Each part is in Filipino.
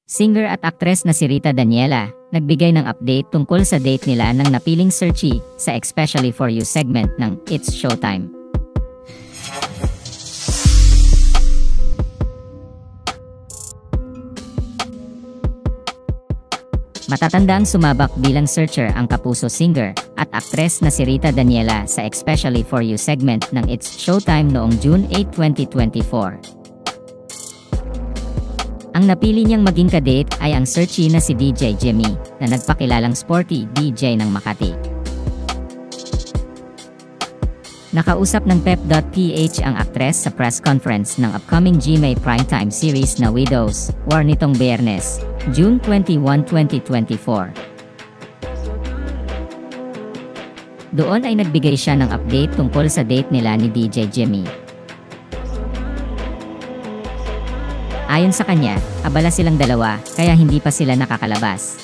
Singer at aktres na si Rita Daniela, nagbigay ng update tungkol sa date nila ng napiling searchy sa Especially For You segment ng It's Showtime. Matatandang sumabak bilang searcher ang kapuso singer at aktres na si Rita Daniela sa Especially For You segment ng It's Showtime noong June 8, 2024. Ang napili niyang maging kadate ay ang searchy na si DJ Jimmy, na nagpakilalang sporty DJ ng Makati. Nakausap ng Pep.ph ang aktres sa press conference ng upcoming GMA primetime series na Widows War nitong Biyernes, June 21, 2024. Doon ay nagbigay siya ng update tungkol sa date nila ni DJ Jimmy. Ayon sa kanya, abala silang dalawa, kaya hindi pa sila nakakalabas.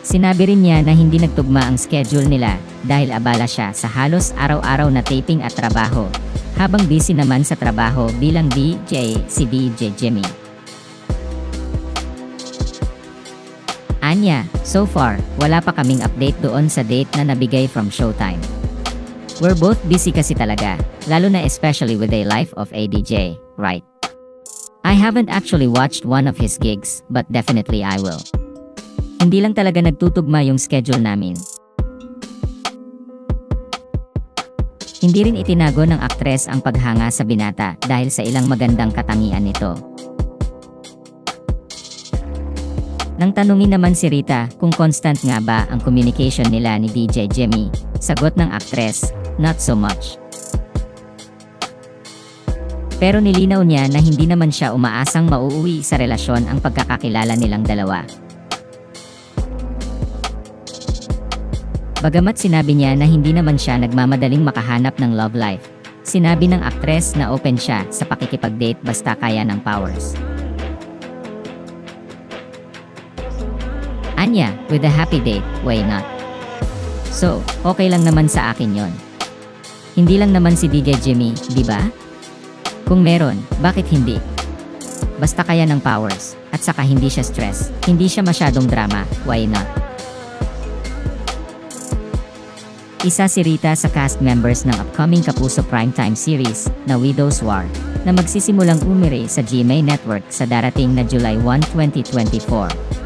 Sinabi rin niya na hindi nagtugma ang schedule nila dahil abala siya sa halos araw-araw na taping at trabaho, habang busy naman sa trabaho bilang DJ si DJ Jimmy. Anya, so far, wala pa kaming update doon sa date na nabigay from Showtime. We're both busy kasi talaga, lalo na especially with the life of a DJ, right? I haven't actually watched one of his gigs, but definitely I will. Hindi lang talaga nagtutugma yung schedule namin. Hindi rin itinago ng aktres ang paghanga sa binata dahil sa ilang magandang katangian nito. Nang tanungin naman si Rita kung constant nga ba ang communication nila ni DJ Jimmy, sagot ng aktres, not so much. Pero nilinaw niya na hindi naman siya umaasang mauuwi sa relasyon ang pagkakakilala nilang dalawa. Bagamat sinabi niya na hindi naman siya nagmamadaling makahanap ng love life, sinabi ng aktres na open siya sa pakikipag-date basta kaya ng powers. Anya, with a happy date, why not? So, okay lang naman sa akin yon. Hindi lang naman si DJ Jimmy, di ba? Kung meron, bakit hindi? Basta kaya ng powers, at saka hindi siya stress, hindi siya masyadong drama, why not? Isa si Rita sa cast members ng upcoming Kapuso primetime series na Widows War, na magsisimulang umire sa GMA Network sa darating na July 1, 2024.